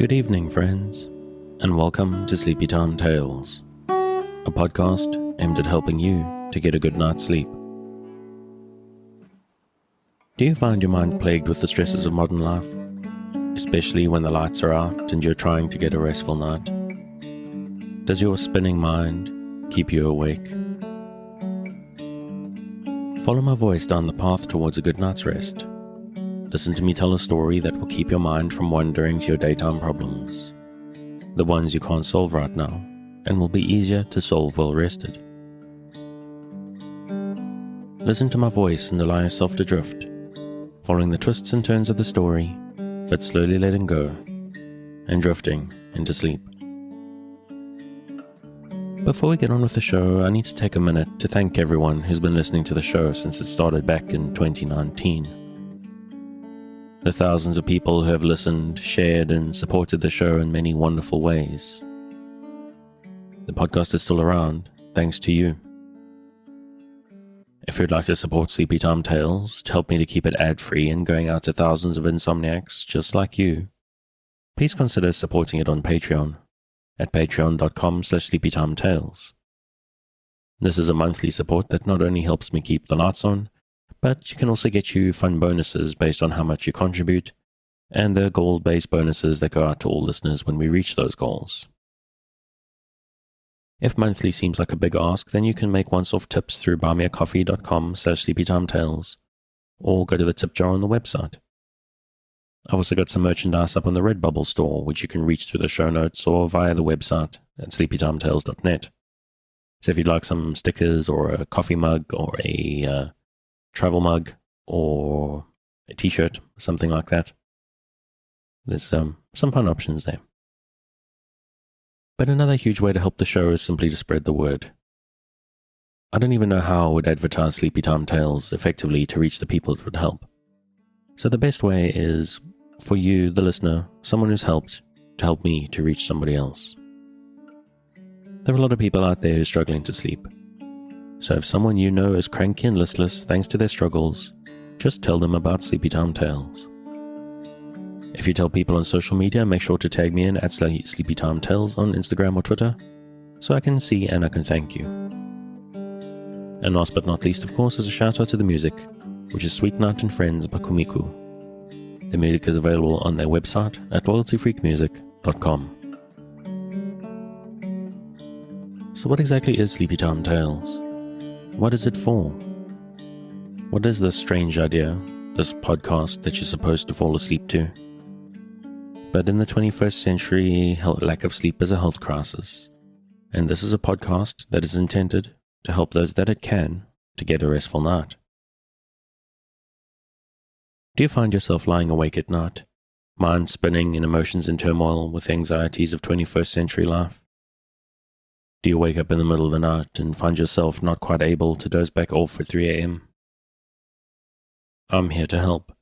Good evening, friends, and welcome to Sleepy Time Tales, a podcast aimed at helping you to get a good night's sleep. Do you find your mind plagued with the stresses of modern life, especially when the lights are out and you're trying to get a restful night? Does your spinning mind keep you awake? Follow my voice down the path towards a good night's rest. Listen to me tell a story that will keep your mind from wandering to your daytime problems, the ones you can't solve right now, and will be easier to solve well rested. Listen to my voice and allow yourself to drift, following the twists and turns of the story, but slowly letting go, and drifting into sleep. Before we get on with the show, I need to take a minute to thank everyone who's been listening to the show since it started back in 2019. The thousands of people who have listened, shared, and supported the show in many wonderful ways. The podcast is still around, thanks to you. If you'd like to support Sleepy Time Tales to help me to keep it ad-free and going out to thousands of insomniacs just like you, please consider supporting it on Patreon at patreon.com/sleepytimetales. This is a monthly support that not only helps me keep the lights on, but you can also get you fun bonuses based on how much you contribute, and the goal-based bonuses that go out to all listeners when we reach those goals. If monthly seems like a big ask, then you can make once-off tips through buymeacoffee.com/sleepytimetales, or go to the tip jar on the website. I've also got some merchandise up on the Redbubble store, which you can reach through the show notes or via the website at sleepytimetales.net. So if you'd like some stickers or a coffee mug or a travel mug or a t-shirt, something like that, there's some fun options there. But another huge way to help the show is simply to spread the word. I don't even know how I would advertise Sleepy Time Tales effectively to reach the people it would help. So the best way is for you, the listener, someone who's helped, to help me to reach somebody else. There are a lot of people out there who are struggling to sleep. So if someone you know is cranky and listless thanks to their struggles, just tell them about Sleepy Time Tales. If you tell people on social media, make sure to tag me in at Sleepy Time Tales on Instagram or Twitter, so I can see and I can thank you. And last but not least, of course, is a shout out to the music, which is Sweet Night and Friends by Kumiku. The music is available on their website at loyaltyfreakmusic.com. So what exactly is Sleepy Time Tales? What is it for? What is this strange idea, this podcast that you're supposed to fall asleep to? But in the 21st century, lack of sleep is a health crisis, and this is a podcast that is intended to help those that it can to get a restful night. Do you find yourself lying awake at night, mind spinning and emotions in turmoil with anxieties of 21st century life? Do you wake up in the middle of the night and find yourself not quite able to doze back off at 3 a.m.? I'm here to help.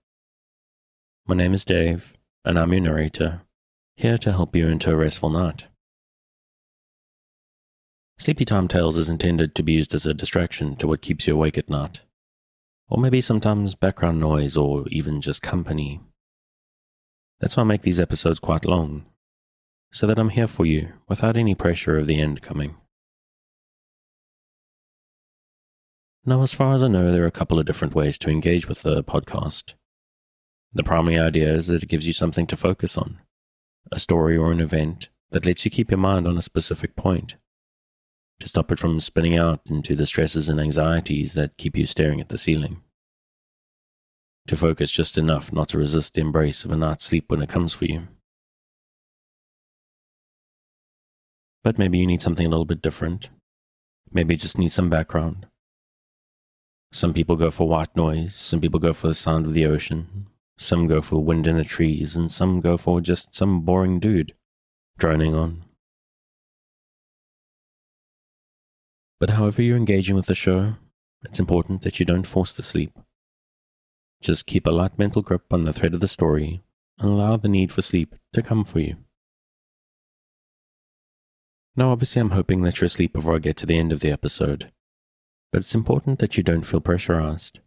My name is Dave, and I'm your narrator, here to help you into a restful night. Sleepy Time Tales is intended to be used as a distraction to what keeps you awake at night, or maybe sometimes background noise or even just company. That's why I make these episodes quite long, so that I'm here for you without any pressure of the end coming. Now, as far as I know, there are a couple of different ways to engage with the podcast. The primary idea is that it gives you something to focus on, a story or an event that lets you keep your mind on a specific point, to stop it from spinning out into the stresses and anxieties that keep you staring at the ceiling, to focus just enough not to resist the embrace of a night's sleep when it comes for you. But maybe you need something a little bit different. Maybe you just need some background. Some people go for white noise, some people go for the sound of the ocean, some go for wind in the trees, and some go for just some boring dude droning on. But however you're engaging with the show, it's important that you don't force the sleep. Just keep a light mental grip on the thread of the story and allow the need for sleep to come for you. Now, obviously, I'm hoping that you're asleep before I get to the end of the episode, but it's important that you don't feel pressurized.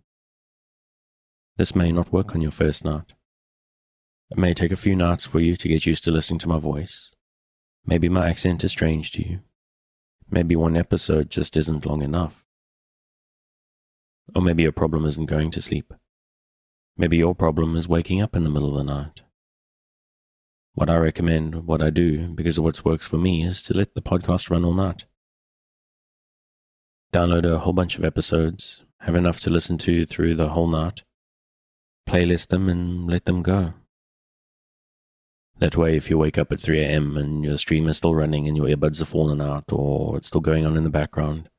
This may not work on your first night. It may take a few nights for you to get used to listening to my voice. Maybe my accent is strange to you. Maybe one episode just isn't long enough. Or maybe your problem isn't going to sleep. Maybe your problem is waking up in the middle of the night. What I recommend, what I do, because of what works for me, is to let the podcast run all night. Download a whole bunch of episodes, have enough to listen to through the whole night, playlist them and let them go. That way, if you wake up at 3 a.m. and your stream is still running and your earbuds are falling out or it's still going on in the background,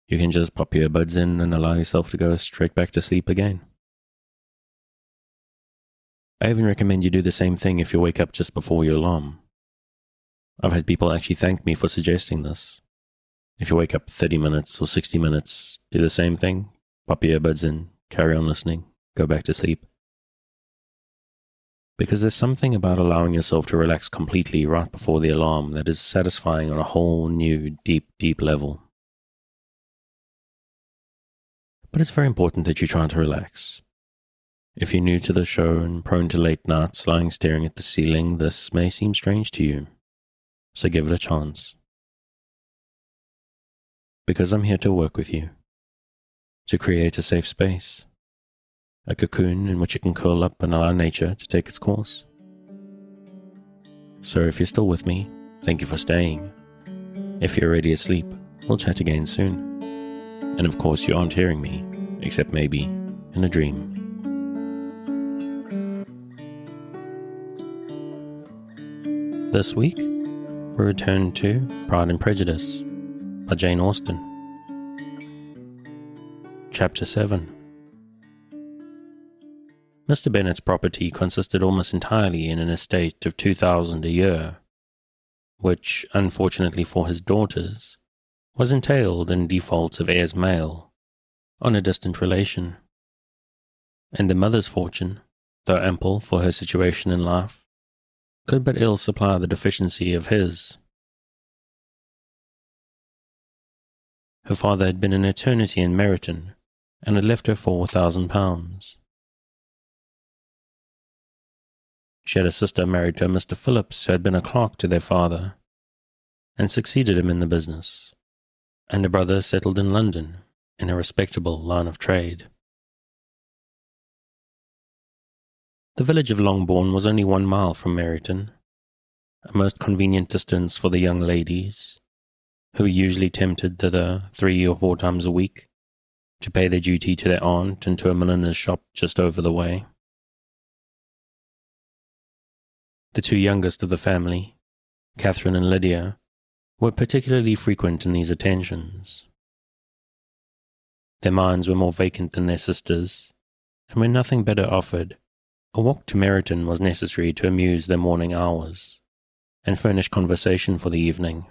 you can just pop your earbuds in and allow yourself to go straight back to sleep again. I even recommend you do the same thing if you wake up just before your alarm. I've had people actually thank me for suggesting this. If you wake up 30 minutes or 60 minutes, do the same thing, pop your earbuds in, carry on listening, go back to sleep. Because there's something about allowing yourself to relax completely right before the alarm that is satisfying on a whole new, deep level. But it's very important that you try to relax. If you're new to the show and prone to late nights lying staring at the ceiling, this may seem strange to you, so give it a chance. Because I'm here to work with you, to create a safe space, a cocoon in which you can curl up and allow nature to take its course. So if you're still with me, thank you for staying. If you're already asleep, we'll chat again soon. And of course you aren't hearing me, except maybe in a dream. This week, we return to Pride and Prejudice by Jane Austen. Chapter 7. Mr. Bennet's property consisted almost entirely in an estate of £2,000 a year, which, unfortunately for his daughters, was entailed in default of heirs male on a distant relation. And the mother's fortune, though ample for her situation in life, could but ill supply the deficiency of his. Her father had been an eternity in Meryton, and had left her £4,000. She had a sister married to a Mr. Phillips, who had been a clerk to their father, and succeeded him in the business, and a brother settled in London, in a respectable line of trade. The village of Longbourn was only 1 mile from Meryton, a most convenient distance for the young ladies, who were usually tempted thither 3 or 4 times a week, to pay their duty to their aunt and to a milliner's shop just over the way. The 2 youngest of the family, Catherine and Lydia, were particularly frequent in these attentions. Their minds were more vacant than their sisters', and when nothing better offered, a walk to Meryton was necessary to amuse their morning hours, and furnish conversation for the evening.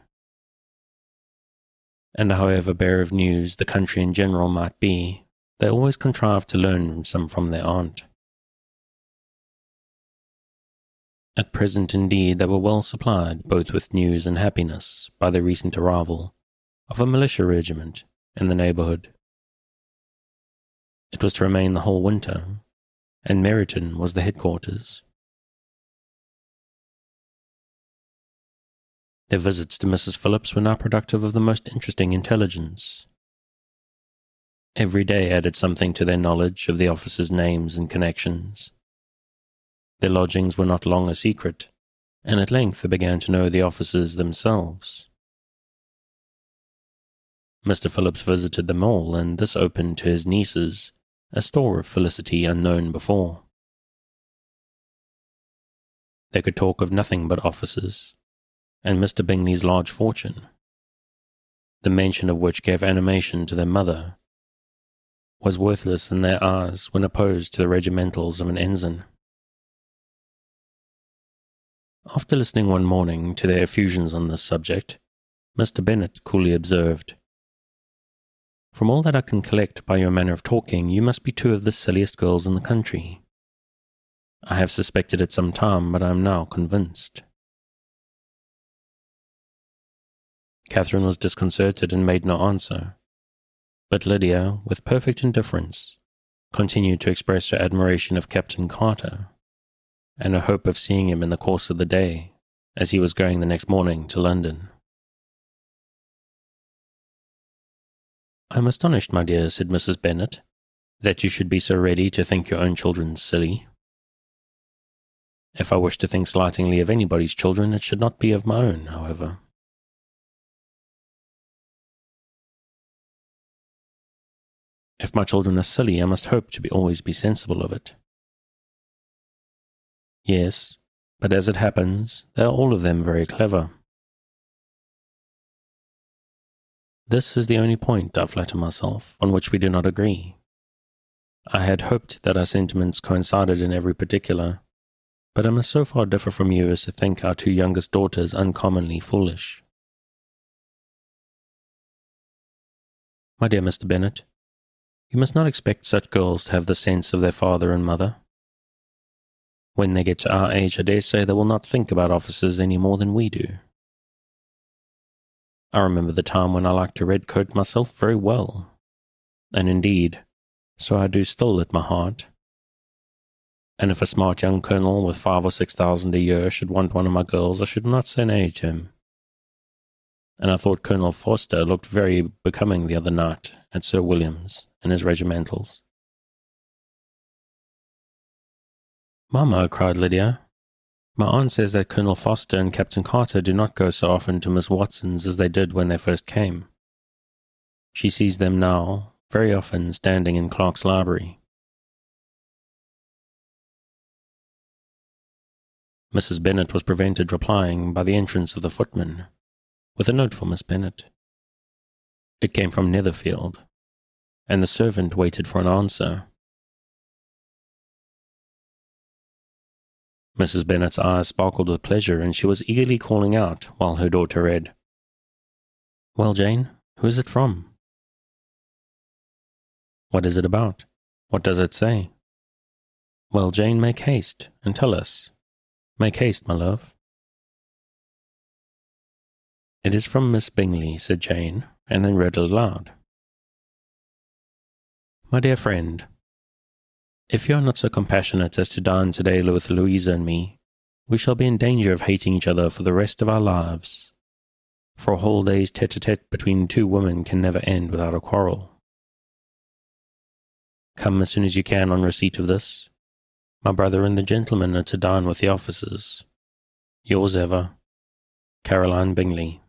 And however bare of news the country in general might be, they always contrived to learn some from their aunt. At present, indeed, they were well supplied both with news and happiness by the recent arrival of a militia regiment in the neighbourhood. It was to remain the whole winter, and Meryton was the headquarters. Their visits to Mrs. Phillips were now productive of the most interesting intelligence. Every day added something to their knowledge of the officers' names and connections. Their lodgings were not long a secret, and at length they began to know the officers themselves. Mr. Phillips visited them all, and this opened to his nieces a store of felicity unknown before. They could talk of nothing but officers, and Mr. Bingley's large fortune, the mention of which gave animation to their mother, was worthless in their eyes when opposed to the regimentals of an ensign. After listening one morning to their effusions on this subject, Mr. Bennet coolly observed, "From all that I can collect by your manner of talking, you must be 2 of the silliest girls in the country. I have suspected it some time, but I am now convinced." Catherine was disconcerted and made no answer, but Lydia, with perfect indifference, continued to express her admiration of Captain Carter, and a hope of seeing him in the course of the day, as he was going the next morning to London. "I am astonished, my dear," said Mrs. Bennet, "that you should be so ready to think your own children silly. If I wish to think slightingly of anybody's children, it should not be of my own, however." "If my children are silly, I must hope to always be sensible of it." "Yes, but as it happens, they are all of them very clever." "This is the only point, I flatter myself, on which we do not agree. I had hoped that our sentiments coincided in every particular, but I must so far differ from you as to think our two youngest daughters uncommonly foolish." "My dear Mr. Bennet, you must not expect such girls to have the sense of their father and mother. When they get to our age, I dare say they will not think about officers any more than we do. I remember the time when I liked to redcoat myself very well, and indeed, so I do still at my heart. And if a smart young colonel with 5,000 or 6,000 a year should want one of my girls, I should not say nay to him. And I thought Colonel Forster looked very becoming the other night at Sir William's in his regimentals." "Mamma," cried Lydia, "my aunt says that Colonel Forster and Captain Carter do not go so often to Miss Watson's as they did when they first came. She sees them now very often standing in Clark's library." Mrs. Bennet was prevented replying by the entrance of the footman, with a note for Miss Bennet. It came from Netherfield, and the servant waited for an answer. Mrs. Bennet's eyes sparkled with pleasure, and she was eagerly calling out while her daughter read. "Well, Jane, who is it from? What is it about? What does it say? Well, Jane, make haste, and tell us. Make haste, my love." "It is from Miss Bingley," said Jane, and then read it aloud. "My dear friend, if you are not so compassionate as to dine today with Louisa and me, we shall be in danger of hating each other for the rest of our lives, for a whole day's tete-a-tete between two women can never end without a quarrel. Come as soon as you can on receipt of this. My brother and the gentlemen are to dine with the officers. Yours ever, Caroline Bingley."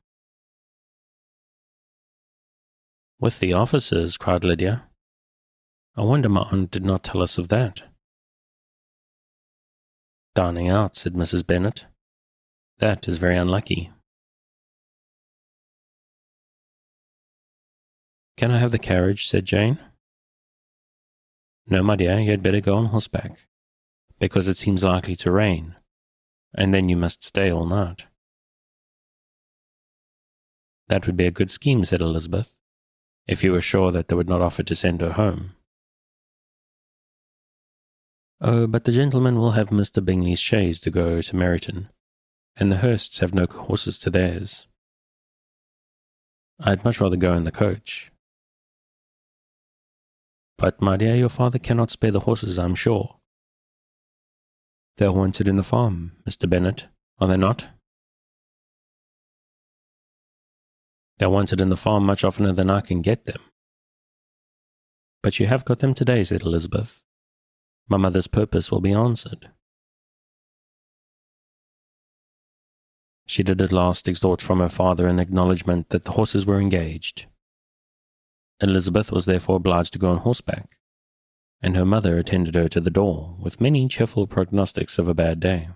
"With the officers?" cried Lydia. "I wonder my aunt did not tell us of that." "Dining out," said Mrs. Bennet. "That is very unlucky." "Can I have the carriage?" said Jane. "No, my dear, you had better go on horseback, because it seems likely to rain, and then you must stay all night." "That would be a good scheme," said Elizabeth, "if you were sure that they would not offer to send her home." "Oh, but the gentlemen will have Mr. Bingley's chaise to go to Meryton, and the Hursts have no horses to theirs. I'd much rather go in the coach." "But, my dear, your father cannot spare the horses, I'm sure." "They are wanted in the farm, Mr. Bennet, are they not?" "They are wanted in the farm much oftener than I can get them." "But you have got them today," said Elizabeth. "My mother's purpose will be answered." She did at last extort from her father an acknowledgment that the horses were engaged. Elizabeth was therefore obliged to go on horseback, and her mother attended her to the door, with many cheerful prognostics of a bad day.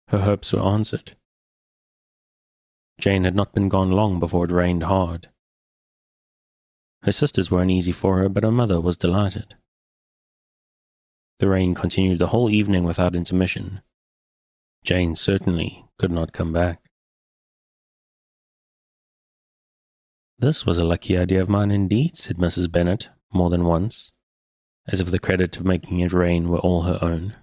Her hopes were answered. Jane had not been gone long before it rained hard. Her sisters were uneasy for her, but her mother was delighted. The rain continued the whole evening without intermission. Jane certainly could not come back. "This was a lucky idea of mine indeed," said Mrs. Bennet more than once, as if the credit of making it rain were all her own.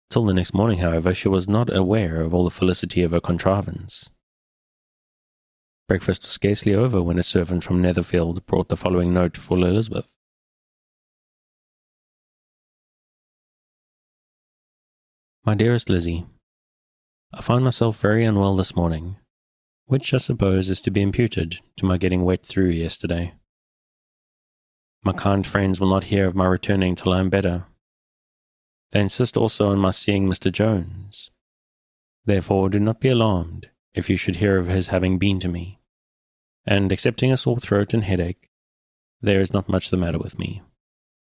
Till the next morning, however, she was not aware of all the felicity of her contrivance. Breakfast was scarcely over when a servant from Netherfield brought the following note for Elizabeth. My dearest Lizzie, I find myself very unwell this morning, which I suppose is to be imputed to my getting wet through yesterday. My kind friends will not hear of my returning till I am better. They insist also on my seeing Mr. Jones. Therefore do not be alarmed if you should hear of his having been to me, and excepting a sore throat and headache, there is not much the matter with me.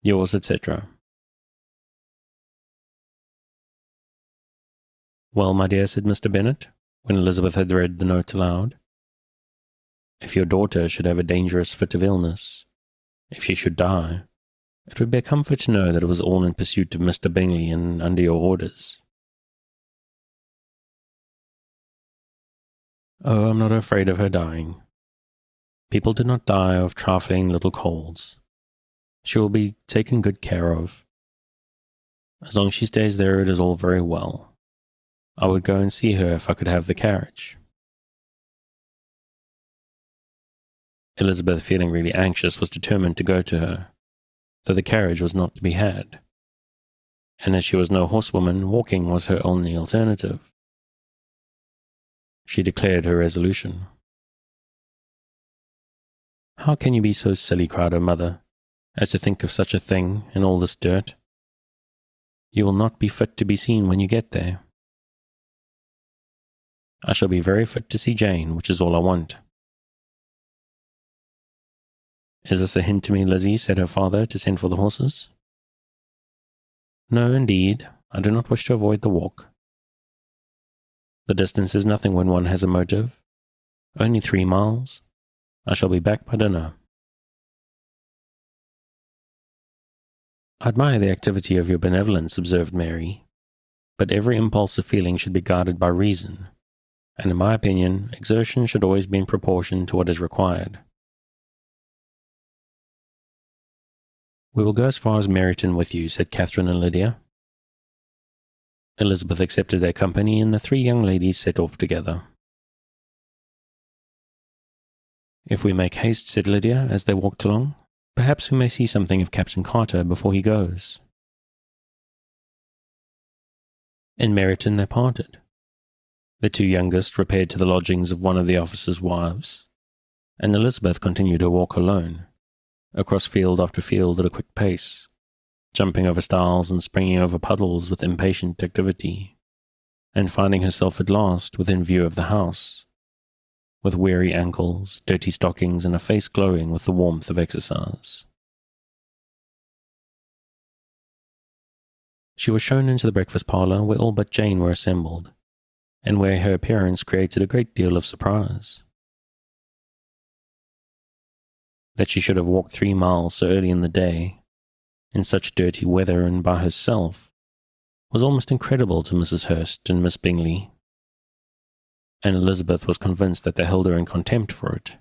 Yours, etc. Well, my dear, said Mr. Bennet, when Elizabeth had read the note aloud, if your daughter should have a dangerous fit of illness, if she should die, it would be a comfort to know that it was all in pursuit of Mr. Bingley and under your orders. Oh, I'm not afraid of her dying. People do not die of trifling little colds. She will be taken good care of. As long as she stays there, it is all very well. I would go and see her if I could have the carriage. Elizabeth, feeling really anxious, was determined to go to her, though the carriage was not to be had, and as she was no horsewoman, walking was her only alternative. She declared her resolution. How can you be so silly, cried her mother, as to think of such a thing in all this dirt? You will not be fit to be seen when you get there. I shall be very fit to see Jane, which is all I want. Is this a hint to me, Lizzie, said her father, to send for the horses? No, indeed, I do not wish to avoid the walk. The distance is nothing when one has a motive. Only 3 miles. I shall be back by dinner. I admire the activity of your benevolence, observed Mary, but every impulse of feeling should be guided by reason, and in my opinion, exertion should always be in proportion to what is required. We will go as far as Meryton with you, said Catherine and Lydia. Elizabeth accepted their company, and the 3 young ladies set off together. If we make haste, said Lydia, as they walked along, perhaps we may see something of Captain Carter before he goes. In Meryton they parted. The 2 youngest repaired to the lodgings of one of the officers' wives, and Elizabeth continued her walk alone, across field after field at a quick pace, jumping over stiles and springing over puddles with impatient activity, and finding herself at last within view of the house, with weary ankles, dirty stockings, and a face glowing with the warmth of exercise. She was shown into the breakfast parlour, where all but Jane were assembled, and where her appearance created a great deal of surprise. That she should have walked 3 miles so early in the day, in such dirty weather and by herself, was almost incredible to Mrs. Hurst and Miss Bingley, and Elizabeth was convinced that they held her in contempt for it.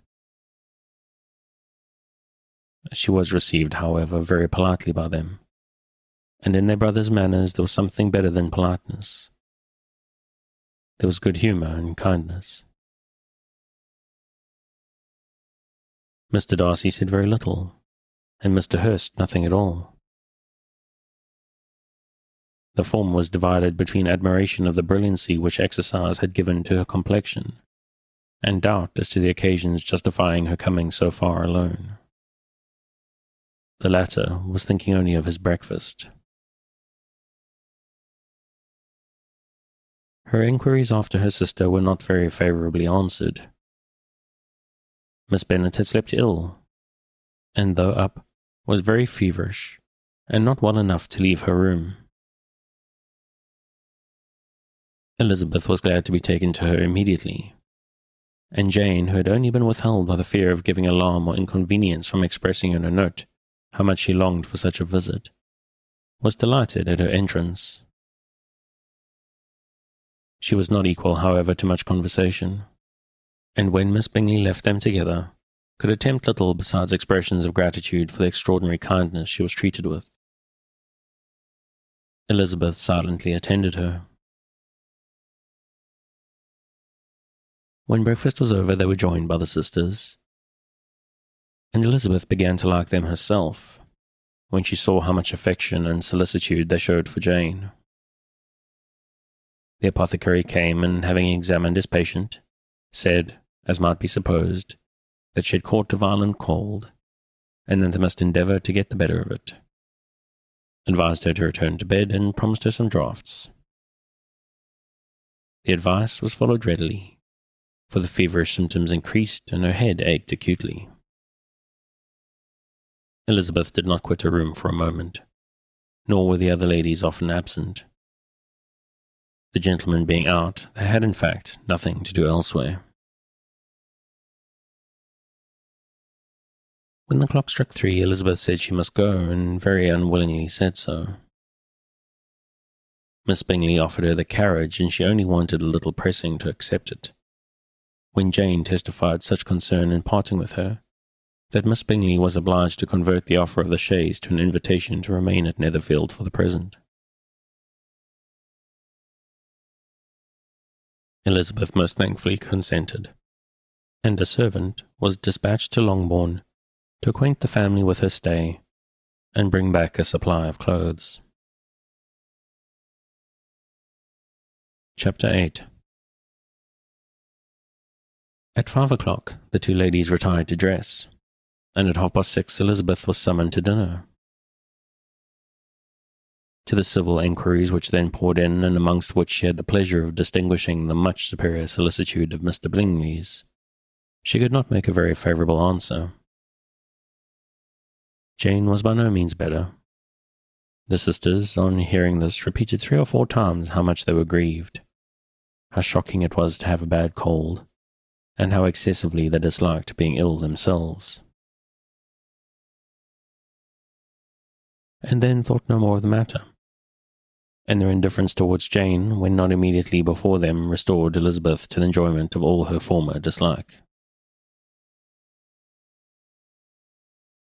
She was received, however, very politely by them, and in their brother's manners there was something better than politeness. There was good humour and kindness. Mr. Darcy said very little, and Mr. Hurst nothing at all. The former was divided between admiration of the brilliancy which exercise had given to her complexion, and doubt as to the occasions justifying her coming so far alone. The latter was thinking only of his breakfast. Her inquiries after her sister were not very favourably answered. Miss Bennet had slept ill, and though up, was very feverish, and not well enough to leave her room. Elizabeth was glad to be taken to her immediately, and Jane, who had only been withheld by the fear of giving alarm or inconvenience from expressing in her note how much she longed for such a visit, was delighted at her entrance. She was not equal, however, to much conversation, and when Miss Bingley left them together, could attempt little besides expressions of gratitude for the extraordinary kindness she was treated with. Elizabeth silently attended her. When breakfast was over, they were joined by the sisters, and Elizabeth began to like them herself, when she saw how much affection and solicitude they showed for Jane. The apothecary came, and having examined his patient, said, as might be supposed, that she had caught a violent cold, and that they must endeavour to get the better of it. Advised her to return to bed, and promised her some draughts. The advice was followed readily, for the feverish symptoms increased, and her head ached acutely. Elizabeth did not quit her room for a moment, nor were the other ladies often absent. The gentlemen being out, they had in fact nothing to do elsewhere. When the clock struck 3, Elizabeth said she must go, and very unwillingly said so. Miss Bingley offered her the carriage, and she only wanted a little pressing to accept it, when Jane testified such concern in parting with her, that Miss Bingley was obliged to convert the offer of the chaise to an invitation to remain at Netherfield for the present. Elizabeth most thankfully consented, and a servant was dispatched to Longbourn to acquaint the family with her stay and bring back a supply of clothes. Chapter 8. At 5 o'clock, the two ladies retired to dress, and at 6:30 Elizabeth was summoned to dinner. To the civil enquiries which then poured in, and amongst which she had the pleasure of distinguishing the much superior solicitude of Mr. Bingley's, she could not make a very favourable answer. Jane was by no means better. The sisters, on hearing this, repeated 3 or 4 times how much they were grieved, how shocking it was to have a bad cold, and how excessively they disliked being ill themselves. And then thought no more of the matter, and their indifference towards Jane, when not immediately before them, restored Elizabeth to the enjoyment of all her former dislike.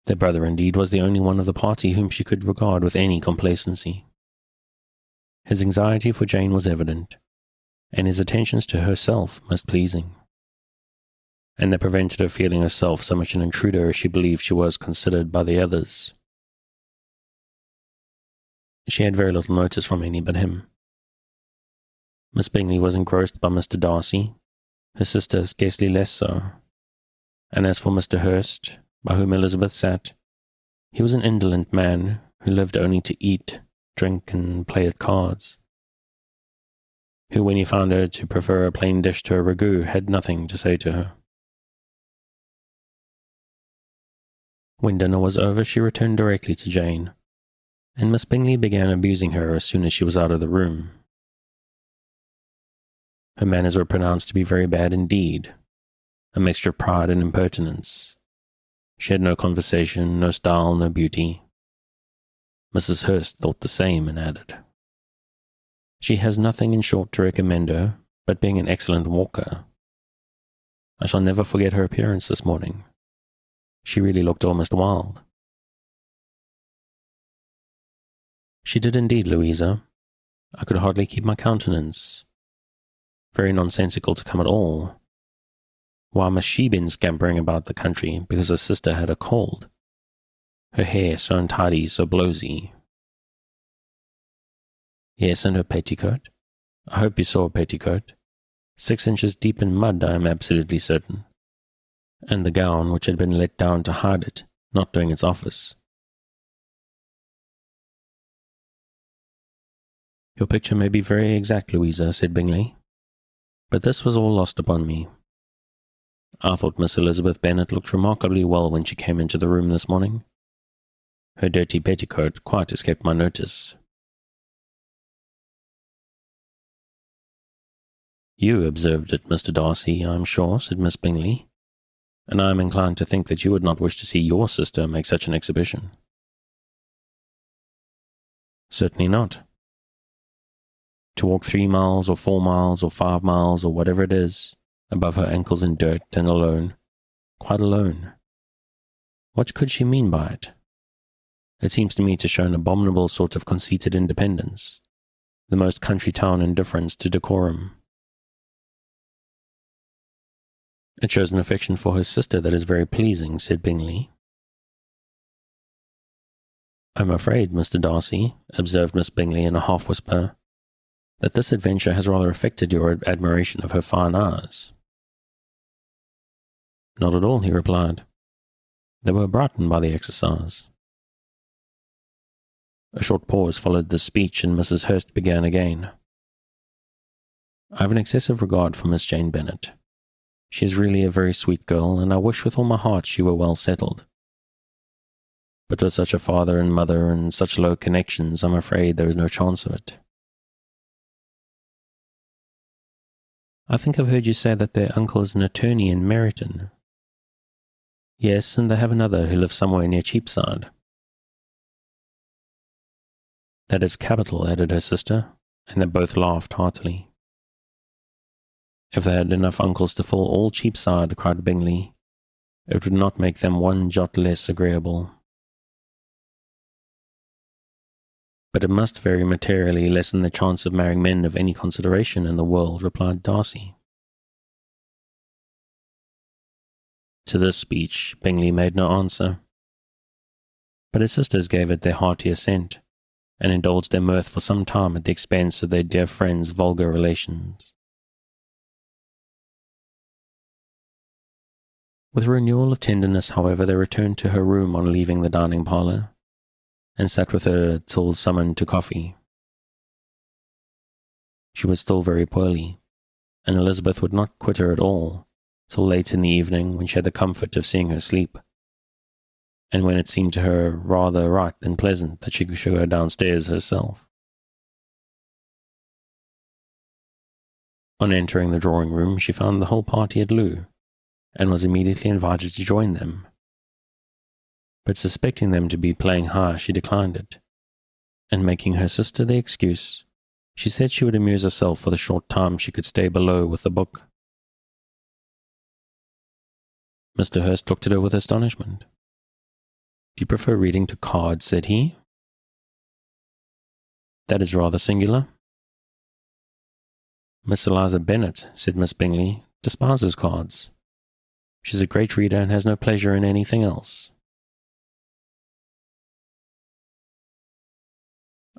Their brother, indeed, was the only one of the party whom she could regard with any complacency. His anxiety for Jane was evident, and his attentions to herself most pleasing, and they prevented her feeling herself so much an intruder as she believed she was considered by the others. She had very little notice from any but him. Miss Bingley was engrossed by Mr. Darcy, her sister scarcely less so, and as for Mr. Hurst, by whom Elizabeth sat, he was an indolent man who lived only to eat, drink, and play at cards, who, when he found her to prefer a plain dish to a ragout, had nothing to say to her. When dinner was over, she returned directly to Jane, and Miss Bingley began abusing her as soon as she was out of the room. Her manners were pronounced to be very bad indeed, a mixture of pride and impertinence. She had no conversation, no style, no beauty. Mrs. Hurst thought the same, and added, "She has nothing, in short, to recommend her, but being an excellent walker. I shall never forget her appearance this morning. She really looked almost wild." "She did indeed, Louisa. I could hardly keep my countenance. Very nonsensical to come at all. Why must she been scampering about the country because her sister had a cold? Her hair so untidy, so blowsy." "Yes, and her petticoat. I hope you saw her petticoat. 6 inches deep in mud, I am absolutely certain. And the gown which had been let down to hide it, not doing its office." "Your picture may be very exact, Louisa," said Bingley, "but this was all lost upon me. I thought Miss Elizabeth Bennet looked remarkably well when she came into the room this morning. Her dirty petticoat quite escaped my notice." "You observed it, Mr. Darcy, I am sure," said Miss Bingley, "and I am inclined to think that you would not wish to see your sister make such an exhibition." "Certainly not. To walk 3 miles, or 4 miles, or 5 miles, or whatever it is, above her ankles in dirt, and alone, quite alone. What could she mean by it? It seems to me to show an abominable sort of conceited independence, the most country town indifference to decorum." "It shows an affection for her sister that is very pleasing," said Bingley. "I'm afraid, Mr. Darcy," observed Miss Bingley in a half-whisper, that this adventure has rather affected your admiration of her fine eyes. Not at all, he replied. They were brightened by the exercise. A short pause followed this speech, and Mrs. Hurst began again. I have an excessive regard for Miss Jane Bennet. She is really a very sweet girl, and I wish with all my heart she were well settled. But with such a father and mother and such low connections, I'm afraid there is no chance of it. I think I've heard you say that their uncle is an attorney in Meryton. Yes, and they have another who lives somewhere near Cheapside. That is capital, added her sister, and they both laughed heartily. If they had enough uncles to fill all Cheapside, cried Bingley, it would not make them one jot less agreeable. But it must very materially lessen the chance of marrying men of any consideration in the world, replied Darcy. To this speech, Bingley made no answer, but his sisters gave it their hearty assent, and indulged their mirth for some time at the expense of their dear friend's vulgar relations. With renewal of tenderness, however, they returned to her room on leaving the dining parlour, and sat with her till summoned to coffee. She was still very poorly, and Elizabeth would not quit her at all, till late in the evening, when she had the comfort of seeing her sleep, and when it seemed to her rather right than pleasant that she should go downstairs herself. On entering the drawing-room, she found the whole party at loo, and was immediately invited to join them. But suspecting them to be playing high, she declined it, and making her sister the excuse, she said she would amuse herself for the short time she could stay below with the book. Mr. Hurst looked at her with astonishment. Do you prefer reading to cards? Said he. That is rather singular. Miss Eliza Bennet, said Miss Bingley, despises cards. She's a great reader and has no pleasure in anything else.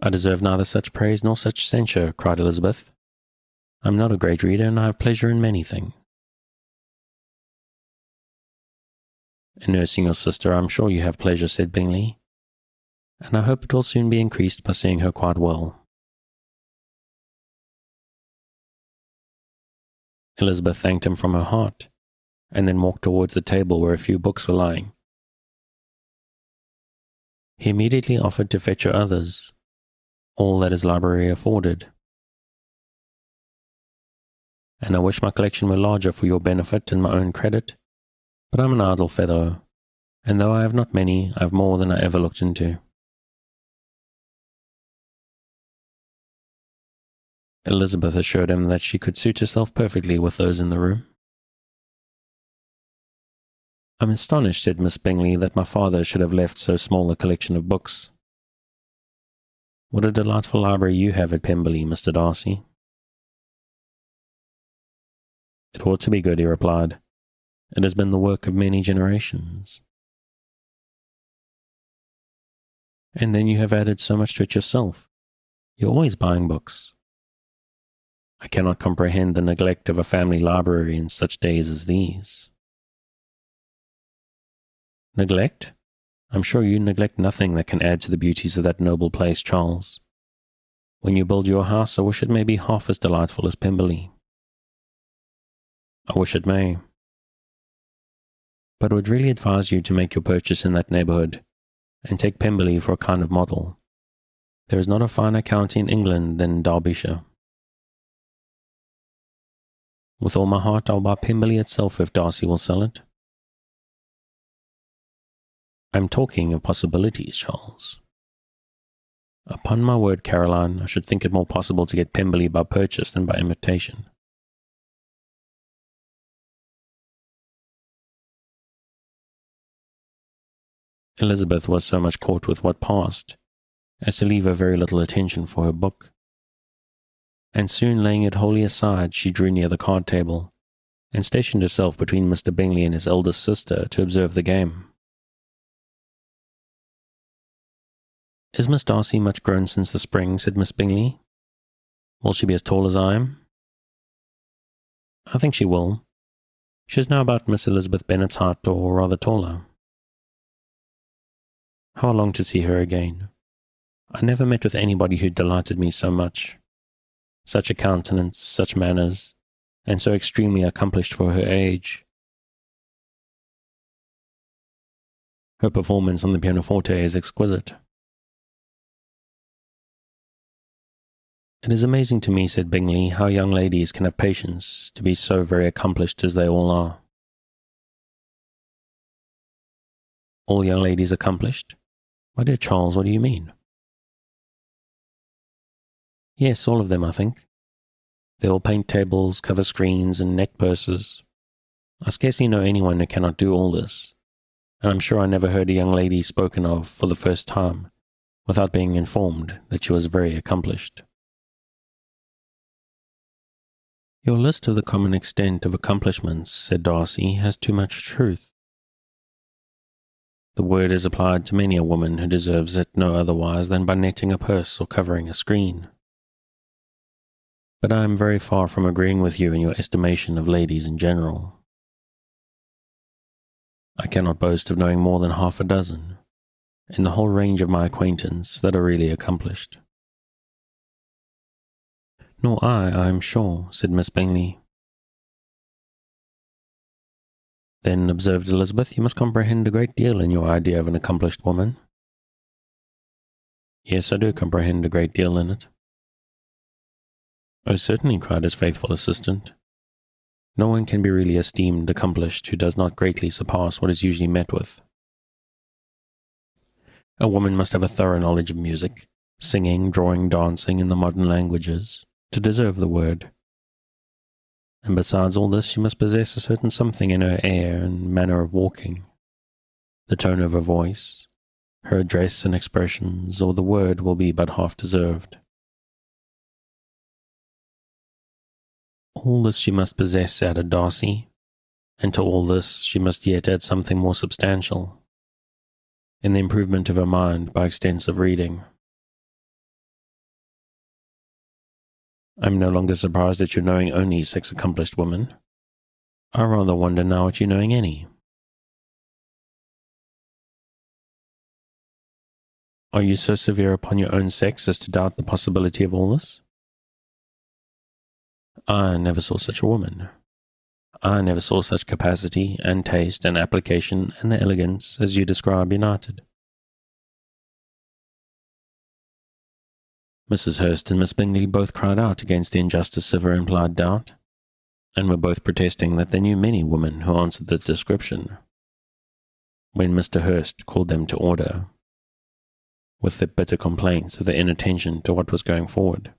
I deserve neither such praise nor such censure, cried Elizabeth. I am not a great reader, and I have pleasure in many things. In nursing your sister, I am sure you have pleasure, said Bingley, and I hope it will soon be increased by seeing her quite well. Elizabeth thanked him from her heart, and then walked towards the table where a few books were lying. He immediately offered to fetch her others, all that his library afforded. And I wish my collection were larger for your benefit and my own credit, but I'm an idle fellow, and though I have not many, I have more than I ever looked into. Elizabeth assured him that she could suit herself perfectly with those in the room. I'm astonished, said Miss Bingley, that my father should have left so small a collection of books. What a delightful library you have at Pemberley, Mr. Darcy. It ought to be good, he replied. It has been the work of many generations. And then you have added so much to it yourself. You're always buying books. I cannot comprehend the neglect of a family library in such days as these. Neglect? I'm sure you neglect nothing that can add to the beauties of that noble place, Charles. When you build your house, I wish it may be half as delightful as Pemberley. I wish it may. But I would really advise you to make your purchase in that neighbourhood, and take Pemberley for a kind of model. There is not a finer county in England than Derbyshire. With all my heart, I'll buy Pemberley itself if Darcy will sell it. I'm talking of possibilities, Charles. Upon my word, Caroline, I should think it more possible to get Pemberley by purchase than by imitation. Elizabeth was so much caught with what passed as to leave her very little attention for her book, and soon laying it wholly aside, she drew near the card table, and stationed herself between Mr. Bingley and his eldest sister to observe the game. Is Miss Darcy much grown since the spring? Said Miss Bingley. Will she be as tall as I am? I think she will. She's now about Miss Elizabeth Bennet's height, or rather taller. How I long to see her again. I never met with anybody who delighted me so much. Such a countenance, such manners, and so extremely accomplished for her age. Her performance on the pianoforte is exquisite. It is amazing to me, said Bingley, how young ladies can have patience to be so very accomplished as they all are. All young ladies accomplished? My dear Charles, what do you mean? Yes, all of them, I think. They all paint tables, cover screens, and neck purses. I scarcely know anyone who cannot do all this, and I'm sure I never heard a young lady spoken of for the first time without being informed that she was very accomplished. Your list of the common extent of accomplishments, said Darcy, has too much truth. The word is applied to many a woman who deserves it no otherwise than by netting a purse or covering a screen. But I am very far from agreeing with you in your estimation of ladies in general. I cannot boast of knowing more than half a dozen, in the whole range of my acquaintance, that are really accomplished. Nor I am sure, said Miss Bingley. Then, observed Elizabeth, you must comprehend a great deal in your idea of an accomplished woman. Yes, I do comprehend a great deal in it. Oh, certainly, cried his faithful assistant. No one can be really esteemed accomplished who does not greatly surpass what is usually met with. A woman must have a thorough knowledge of music, singing, drawing, dancing, in the modern languages, to deserve the word. And besides all this, she must possess a certain something in her air and manner of walking, the tone of her voice, her address and expressions, or the word will be but half deserved. All this she must possess, added Darcy, and to all this she must yet add something more substantial, in the improvement of her mind by extensive reading. I am no longer surprised at your knowing only 6 accomplished women. I rather wonder now at you knowing any. Are you so severe upon your own sex as to doubt the possibility of all this? I never saw such a woman. I never saw such capacity and taste and application and elegance as you describe united. Mrs. Hurst and Miss Bingley both cried out against the injustice of her implied doubt, and were both protesting that they knew many women who answered the description, when Mr. Hurst called them to order, with their bitter complaints of their inattention to what was going forward.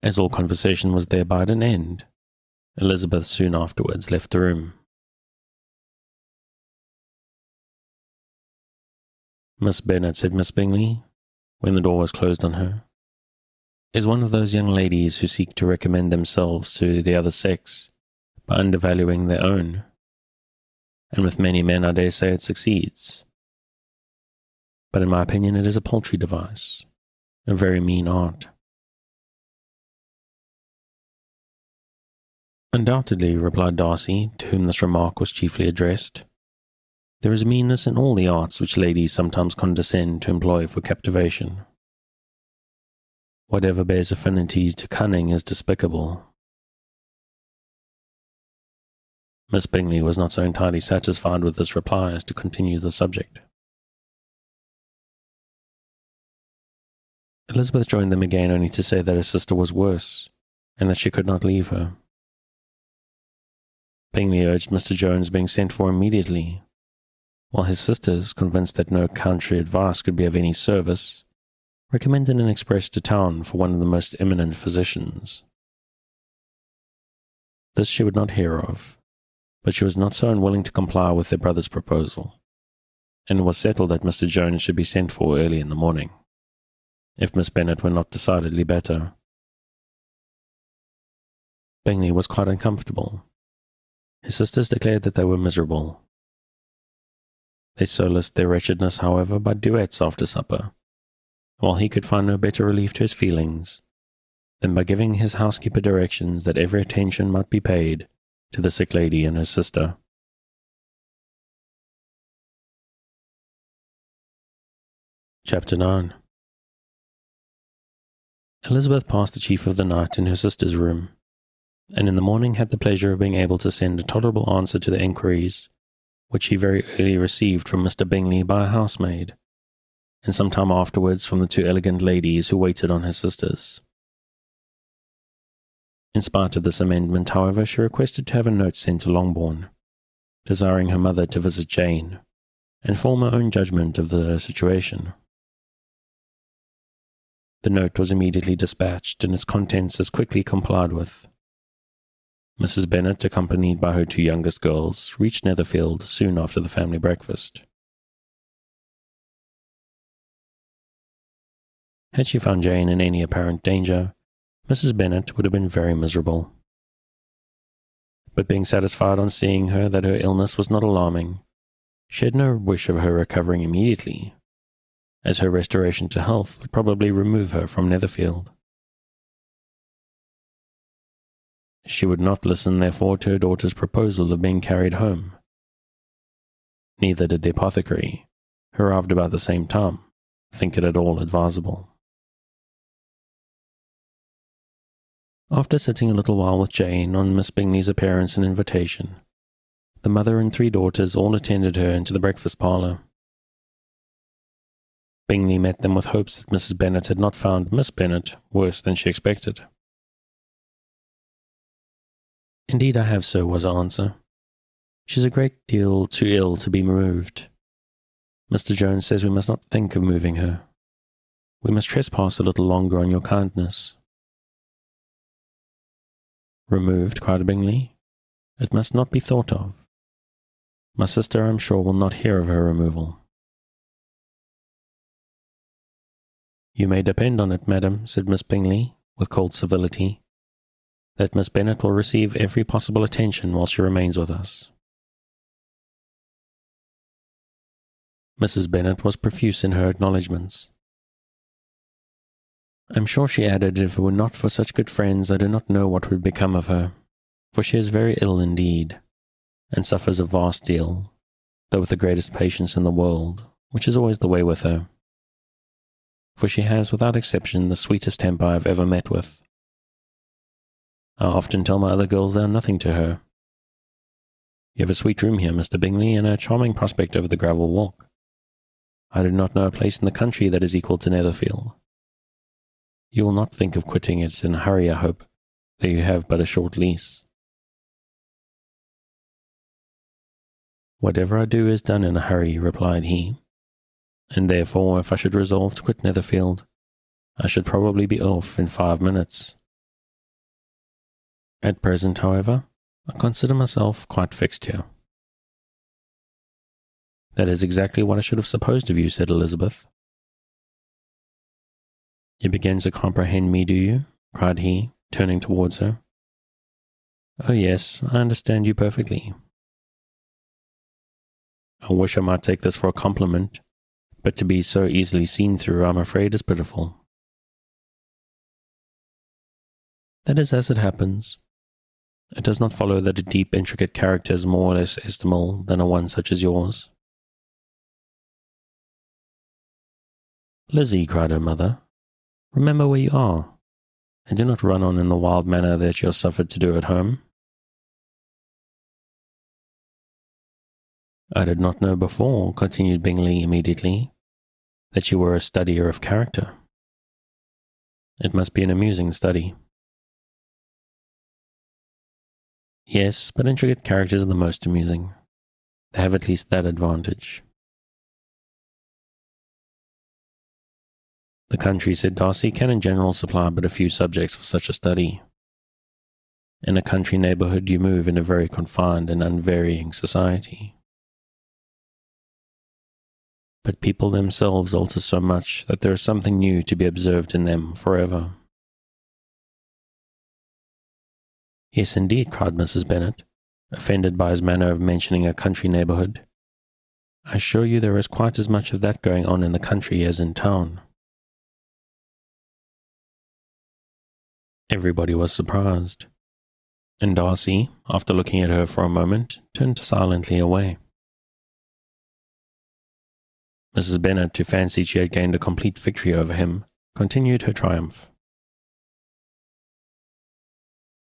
As all conversation was thereby at an end, Elizabeth soon afterwards left the room. Miss Bennet, said Miss Bingley, when the door was closed on her, is one of those young ladies who seek to recommend themselves to the other sex by undervaluing their own, and with many men I dare say it succeeds. But in my opinion it is a paltry device, a very mean art. Undoubtedly, replied Darcy, to whom this remark was chiefly addressed. There is meanness in all the arts which ladies sometimes condescend to employ for captivation. Whatever bears affinity to cunning is despicable. Miss Bingley was not so entirely satisfied with this reply as to continue the subject. Elizabeth joined them again only to say that her sister was worse, and that she could not leave her. Bingley urged Mr. Jones being sent for immediately, while his sisters, convinced that no country advice could be of any service, recommended an express to town for one of the most eminent physicians. This she would not hear of, but she was not so unwilling to comply with their brother's proposal, and it was settled that Mr. Jones should be sent for early in the morning, if Miss Bennet were not decidedly better. Bingley was quite uncomfortable. His sisters declared that they were miserable. They solaced their wretchedness, however, by duets after supper, while he could find no better relief to his feelings than by giving his housekeeper directions that every attention might be paid to the sick lady and her sister. Chapter 9. Elizabeth passed the chief of the night in her sister's room, and in the morning had the pleasure of being able to send a tolerable answer to the enquiries which she very early received from Mr. Bingley by a housemaid, and some time afterwards from the two elegant ladies who waited on her sisters. In spite of this amendment, however, she requested to have a note sent to Longbourn, desiring her mother to visit Jane, and form her own judgment of the situation. The note was immediately dispatched, and its contents as quickly complied with. Mrs. Bennet, accompanied by her two youngest girls, reached Netherfield soon after the family breakfast. Had she found Jane in any apparent danger, Mrs. Bennet would have been very miserable. But being satisfied on seeing her that her illness was not alarming, she had no wish of her recovering immediately, as her restoration to health would probably remove her from Netherfield. She would not listen, therefore, to her daughter's proposal of being carried home. Neither did the apothecary, who arrived about the same time, think it at all advisable. After sitting a little while with Jane on Miss Bingley's appearance and invitation, the mother and three daughters all attended her into the breakfast parlour. Bingley met them with hopes that Mrs. Bennet had not found Miss Bennet worse than she expected. "Indeed I have, sir," was her answer. "She's a great deal too ill to be removed. Mr. Jones says we must not think of moving her. We must trespass a little longer on your kindness." "Removed?" cried Bingley. "It must not be thought of. My sister, I'm sure, will not hear of her removal." "You may depend on it, madam," said Miss Bingley, with cold civility, "that Miss Bennet will receive every possible attention while she remains with us." Mrs. Bennet was profuse in her acknowledgments. "I'm sure," she added, "if it were not for such good friends, I do not know what would become of her, for she is very ill indeed, and suffers a vast deal, though with the greatest patience in the world, which is always the way with her. For she has, without exception, the sweetest temper I have ever met with. I often tell my other girls they are nothing to her. You have a sweet room here, Mr. Bingley, and a charming prospect over the gravel walk. I do not know a place in the country that is equal to Netherfield. You will not think of quitting it in a hurry, I hope, though you have but a short lease." "Whatever I do is done in a hurry," replied he, "and therefore, if I should resolve to quit Netherfield, I should probably be off in 5 minutes. At present, however, I consider myself quite fixed here." "That is exactly what I should have supposed of you," said Elizabeth. "You begin to comprehend me, do you?" cried he, turning towards her. "Oh yes, I understand you perfectly." "I wish I might take this for a compliment, but to be so easily seen through, I'm afraid, is pitiful." "That is as it happens. It does not follow that a deep, intricate character is more or less estimable than a one such as yours." "Lizzie," cried her mother, "remember where you are, and do not run on in the wild manner that you are suffered to do at home." "I did not know before," continued Bingley immediately, "that you were a studier of character. It must be an amusing study." "Yes, but intricate characters are the most amusing. They have at least that advantage." "The country," said Darcy, "can in general supply but a few subjects for such a study. In a country neighbourhood you move in a very confined and unvarying society. But people themselves alter so much that there is something new to be observed in them forever." "Yes, indeed," cried Mrs. Bennet, offended by his manner of mentioning a country neighbourhood. "I assure you there is quite as much of that going on in the country as in town." Everybody was surprised, and Darcy, after looking at her for a moment, turned silently away. Mrs. Bennet, who fancied she had gained a complete victory over him, continued her triumph.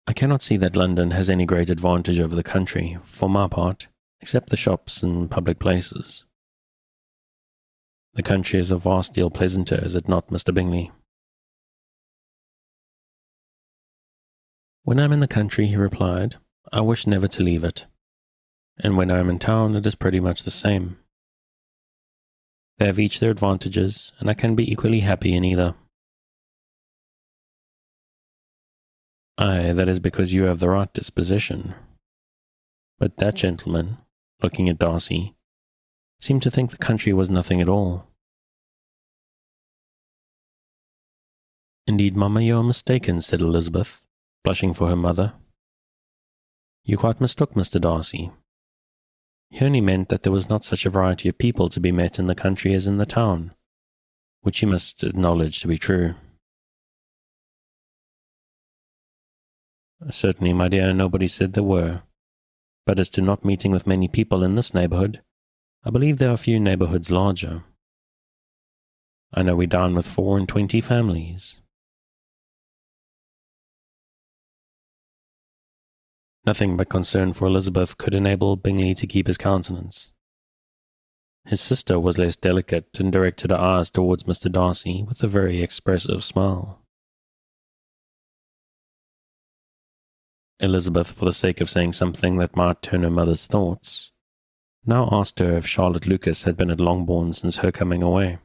I cannot see that London has any great advantage over the country, for my part, except the shops and public places. The country is a vast deal pleasanter, is it not, Mr. Bingley? When I am in the country, he replied, I wish never to leave it. And when I am in town, it is pretty much the same. They have each their advantages, and I can be equally happy in either. Aye, that is because you have the right disposition. But that gentleman, looking at Darcy, seemed to think the country was nothing at all. Indeed, mamma, you are mistaken, said Elizabeth, blushing for her mother. You quite mistook Mr. Darcy. He only meant that there was not such a variety of people to be met in the country as in the town, which you must acknowledge to be true. Certainly, my dear, nobody said there were. But as to not meeting with many people in this neighbourhood, I believe there are few neighbourhoods larger. I know we dine with 24 families. Nothing but concern for Elizabeth could enable Bingley to keep his countenance. His sister was less delicate and directed her eyes towards Mr. Darcy with a very expressive smile. Elizabeth, for the sake of saying something that might turn her mother's thoughts, now asked her if Charlotte Lucas had been at Longbourn since her coming away.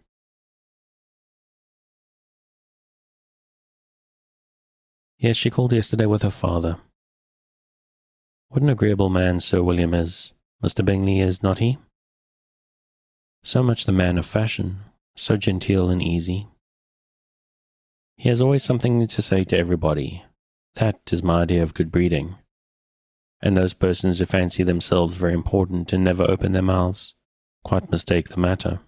Yes, she called yesterday with her father. What an agreeable man Sir William is, Mr. Bingley, is not he? So much the man of fashion, so genteel and easy. He has always something to say to everybody. That is my idea of good breeding. And those persons who fancy themselves very important and never open their mouths quite mistake the matter.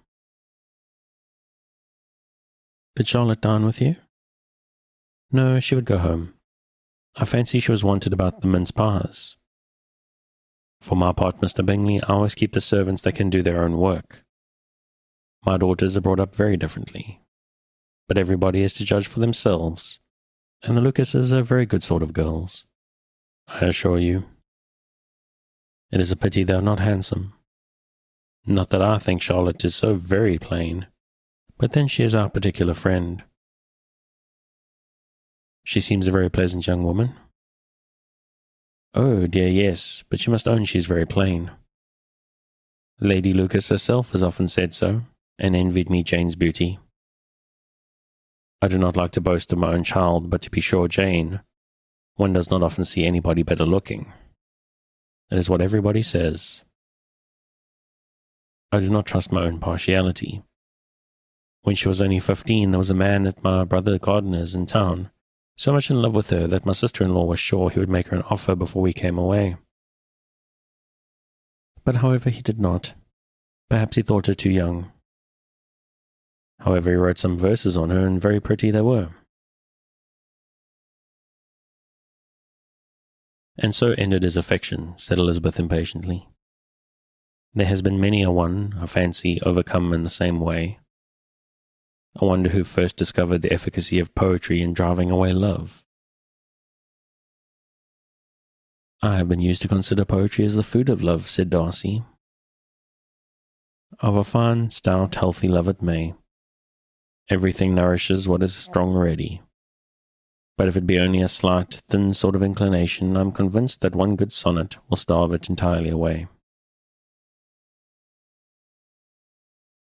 Did Charlotte dine with you? No, she would go home. I fancy she was wanted about the mince pies. For my part, Mr. Bingley, I always keep the servants that can do their own work. My daughters are brought up very differently, but everybody is to judge for themselves, and the Lucases are very good sort of girls, I assure you. It is a pity they are not handsome. Not that I think Charlotte is so very plain, but then she is our particular friend. She seems a very pleasant young woman. Oh, dear, yes, but you must own she is very plain. Lady Lucas herself has often said so, and envied me Jane's beauty. I do not like to boast of my own child, but to be sure, Jane, one does not often see anybody better looking. That is what everybody says. I do not trust my own partiality. When she was only 15, there was a man at my brother Gardiner's in town, so much in love with her that my sister-in-law was sure he would make her an offer before we came away. But however, he did not. Perhaps he thought her too young. However, he wrote some verses on her, and very pretty they were. And so ended his affection, said Elizabeth impatiently. There has been many a one, I fancy, overcome in the same way. I wonder who first discovered the efficacy of poetry in driving away love. I have been used to consider poetry as the food of love, said Darcy. Of a fine, stout, healthy love it may. Everything nourishes what is strong already. But if it be only a slight, thin sort of inclination, I am convinced that one good sonnet will starve it entirely away.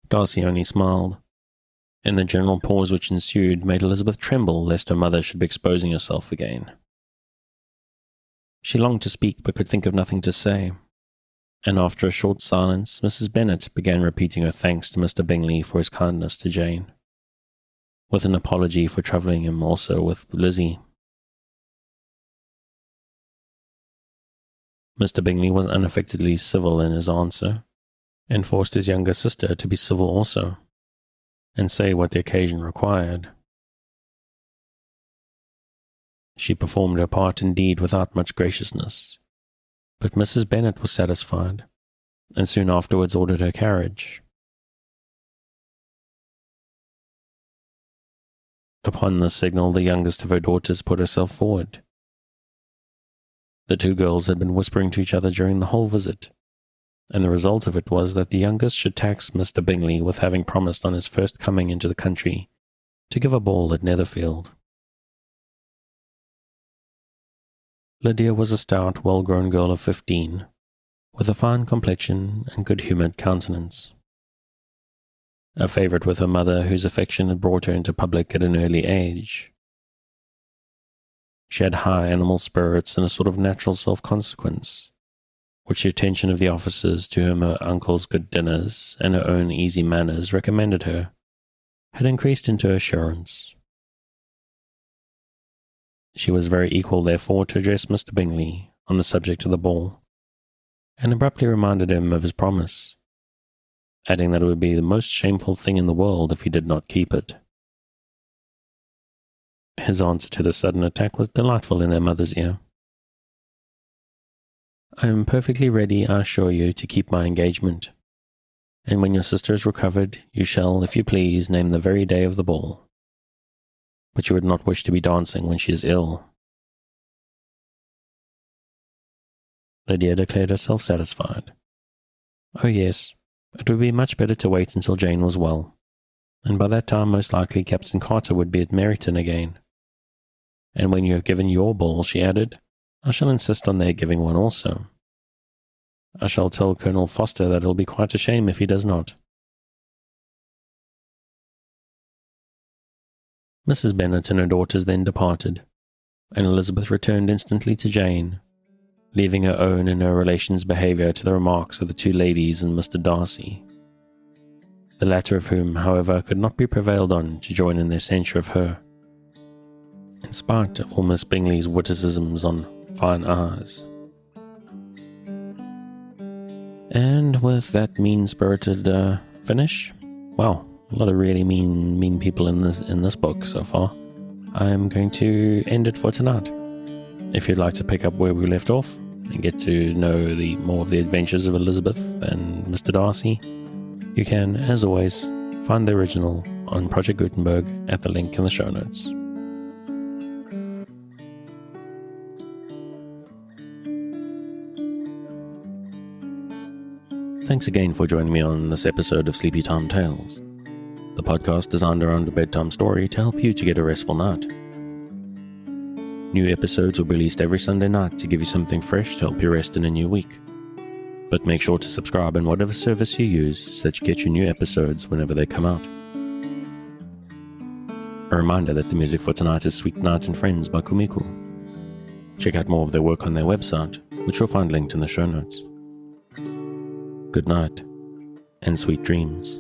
Darcy only smiled, and the general pause which ensued made Elizabeth tremble lest her mother should be exposing herself again. She longed to speak, but could think of nothing to say, and after a short silence, Mrs. Bennet began repeating her thanks to Mr. Bingley for his kindness to Jane, with an apology for troubling him also with Lizzie. Mr. Bingley was unaffectedly civil in his answer, and forced his younger sister to be civil also, and say what the occasion required. She performed her part indeed without much graciousness, but Mrs. Bennet was satisfied, and soon afterwards ordered her carriage. Upon this signal, the youngest of her daughters put herself forward. The two girls had been whispering to each other during the whole visit, and the result of it was that the youngest should tax Mr. Bingley with having promised on his first coming into the country to give a ball at Netherfield. Lydia was a stout, well-grown girl of 15, with a fine complexion and good-humoured countenance. A favourite with her mother, whose affection had brought her into public at an early age. She had high animal spirits and a sort of natural self-consequence, which the attention of the officers, to whom her uncle's good dinners and her own easy manners recommended her, had increased into assurance. She was very equal, therefore, to address Mr. Bingley on the subject of the ball, and abruptly reminded him of his promise, adding that it would be the most shameful thing in the world if he did not keep it. His answer to this sudden attack was delightful in their mother's ear. "I am perfectly ready, I assure you, to keep my engagement, and when your sister is recovered, you shall, if you please, name the very day of the ball. But you would not wish to be dancing when she is ill." Lydia declared herself satisfied. Oh yes, it would be much better to wait until Jane was well, and by that time most likely Captain Carter would be at Meryton again. And when you have given your ball, she added, I shall insist on their giving one also. I shall tell Colonel Foster that it'll be quite a shame if he does not. Mrs. Bennet and her daughters then departed, and Elizabeth returned instantly to Jane, leaving her own and her relations' behaviour to the remarks of the two ladies and Mr. Darcy, the latter of whom, however, could not be prevailed on to join in their censure of her, in spite of all Miss Bingley's witticisms on fine eyes. And with that mean-spirited finish, well, a lot of really mean people in this book so far, I'm going to end it for tonight. If you'd like to pick up where we left off and get to know more of the adventures of Elizabeth and Mr. Darcy, you can, as always, find the original on Project Gutenberg at the link in the show notes. Thanks again for joining me on this episode of Sleepy Time Tales, the podcast designed around a bedtime story to help you to get a restful night. New episodes will be released every Sunday night to give you something fresh to help you rest in a new week. But make sure to subscribe in whatever service you use so that you get your new episodes whenever they come out. A reminder that the music for tonight is Sweet Night and Friends by Kumiku. Check out more of their work on their website, which you'll find linked in the show notes. Good night, and sweet dreams.